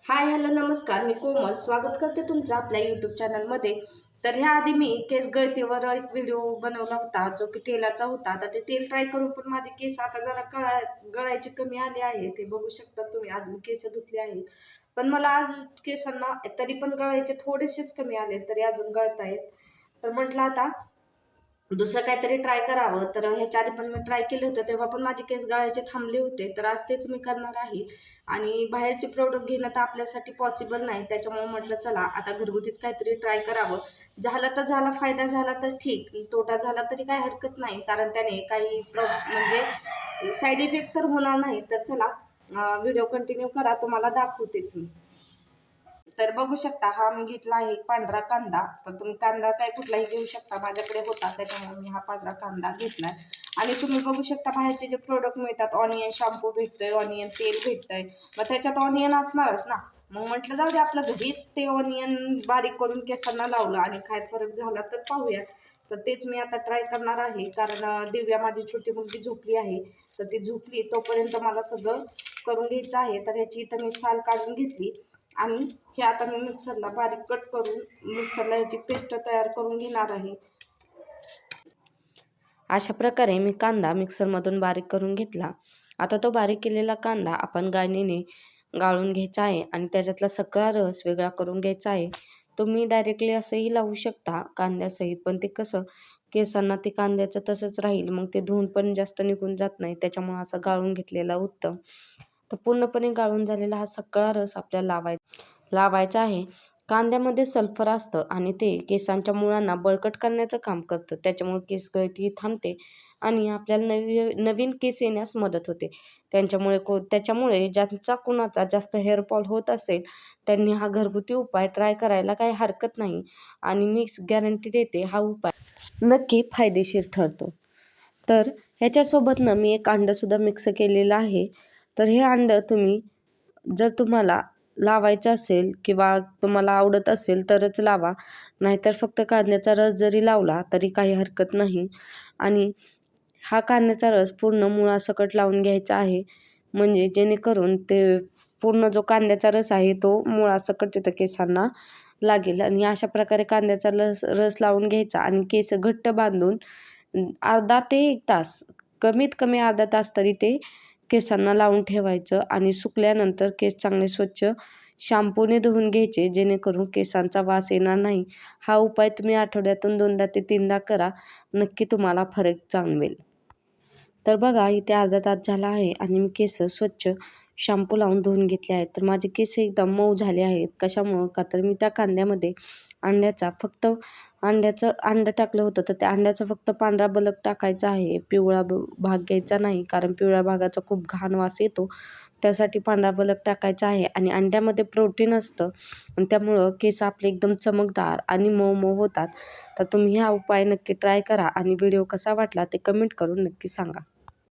Hi hello नमस्कार. मी कोमल स्वागत करते तुमचं आपल्या यूट्यूब चॅनलमध्ये. तर ह्या आधी मी केस गळतीवर एक व्हिडिओ बनवला होता जो की तेलाचा होता. तर ते तेल ट्राय करून पण माझे केस आता जरा गळायचे कमी आले आहे. ते बघू शकता तुम्ही. आज मी केस धुतले आहेत पण मला आज केसांना तरी पण गळायचे थोडेसेच कमी आले, तरी अजून गळतायत. तर म्हटलं आता दुसरं काहीतरी ट्राय करावं. तर ह्याच्या आधी पण मी ट्राय केलं होतं तेव्हा पण माझे केस गळायचे थांबले होते. तर आज तेच मी करणार आहे. आणि बाहेरचे प्रोडक्ट घेणं तर आपल्यासाठी पॉसिबल नाही, त्याच्यामुळे म्हटलं चला आता घरगुतीच काहीतरी ट्राय करावं. झालं तर झाला, फायदा झाला तर ठीक, तोटा झाला तरी काय हरकत नाही, कारण त्याने काही म्हणजे साईड इफेक्ट तर होणार नाही. तर चला व्हिडिओ कंटिन्यू करा, तुम्हाला दाखवतेच मी. तर बघू शकता, हा मी घेतला आहे पांढरा कांदा. तर तुम्ही कांदा काय कुठलाही घेऊ शकता, माझ्याकडे होता त्याच्यामुळे मी हा पांढरा कांदा घेतलाय. आणि तुम्ही बघू शकता बाहेरचे जे प्रोडक्ट मिळतात, ऑनियन शॅम्पू भेटतोय, ऑनियन तेल भेटतंय, मग त्याच्यात ऑनियन असणारच ना. मग म्हटलं जाऊ दे, आपलं घरीच ते ऑनियन बारीक करून केसांना लावलं आणि काय फरक झाला तर पाहूया. तर तेच मी आता ट्राय करणार आहे, कारण दिव्या माझी छोटी मुलगी झोपली आहे. तर ती झोपली तोपर्यंत मला सगळं करून घ्यायचं आहे. तर ह्याची इथं मी साल काढून घेतली आणि हे आता मी मिक्सरला बारीक कट करून मिक्सरला याची पेस्ट तयार करून घेणार आहे. अशा प्रकारे मी कांदा मिक्सरमधून बारीक करून घेतला. आता तो बारीक केलेला कांदा आपण गाळणीने गाळून घ्यायचा आहे आणि त्याच्यातला सगळा रस वेगळा करून घ्यायचा आहे. तुम्ही डायरेक्टली असंही लावू शकता कांद्यासहित, पण ते कसं केसांना ते कांद्याचं तसंच राहील, मग ते धुवून पण जास्त निघून जात नाही. त्याच्यामुळे असं गाळून घेतलेला उत्तम. तर पूर्णपणे गाळून झालेला हा सगळा रस आपल्याला लावायचा आहे. कांद्यामध्ये सल्फर असतं आणि ते केसांच्या मुळांना बळकट करण्याचं काम करतं. त्याच्यामुळे केस गळती थांबते आणि आपल्याला नवीन केस येण्यास मदत होते. त्याच्यामुळे ज्यांचा कुणाचा जास्त हेअरफॉल होत असेल त्यांनी हा घरगुती उपाय ट्राय करायला काही हरकत नाही. आणि मी गॅरंटी देते, हा उपाय नक्की फायदेशीर ठरतो. तर ह्याच्यासोबतनं मी एक अंडंसुद्धा मिक्स केलेलं आहे. तर हे अंडं तुम्ही, जर तुम्हाला लावायचं असेल किंवा तुम्हाला आवडत असेल तरच लावा, नाहीतर फक्त कांद्याचा रस जरी लावला तरी काही हरकत नाही. आणि हा कांद्याचा रस पूर्ण मुळासकट लावून घ्यायचा आहे, म्हणजे जेणेकरून ते पूर्ण जो कांद्याचा रस आहे तो मुळासकट तिथं केसांना लागेल. आणि अशा प्रकारे कांद्याचा रस लावून घ्यायचा आणि केस घट्ट बांधून अर्धा ते 1 तास, कमीत कमी अर्धा तास तरी ते केसांना लावून ठेवायचं. आणि सुकल्यानंतर केस चांगले स्वच्छ शॅम्पूने धुवून घ्यायचे, जेणेकरून केसांचा वास येणार नाही. हा उपाय तुम्ही आठवड्यातून 2दा ते 3दा करा, नक्की तुम्हाला फरक जाणवेल. तर बघा, इथे अर्धा तास झाला आहे आणि मी केस स्वच्छ शॅम्पू लावून धुवून घेतले आहेत. तर माझे केस एकदम मऊ झाले आहेत. कशामुळं? का तर मी त्या कांद्यामध्ये अंडं टाकलं होतं, तर त्या अंड्याचा फक्त पांढरा बलक टाकायचा आहे, पिवळा भाग घ्यायचा नाही, कारण पिवळ्या भागाचा खूप घाण वास येतो. त्यासाठी पांढरा बलक टाकायचा आहे. आणि अंड्यामध्ये प्रोटीन असतं आणि त्यामुळं केस आपले एकदम चमकदार आणि मऊ मऊ होतात. तर तुम्ही हा उपाय नक्की ट्राय करा आणि व्हिडिओ कसा वाटला ते कमेंट करून नक्की सांगा.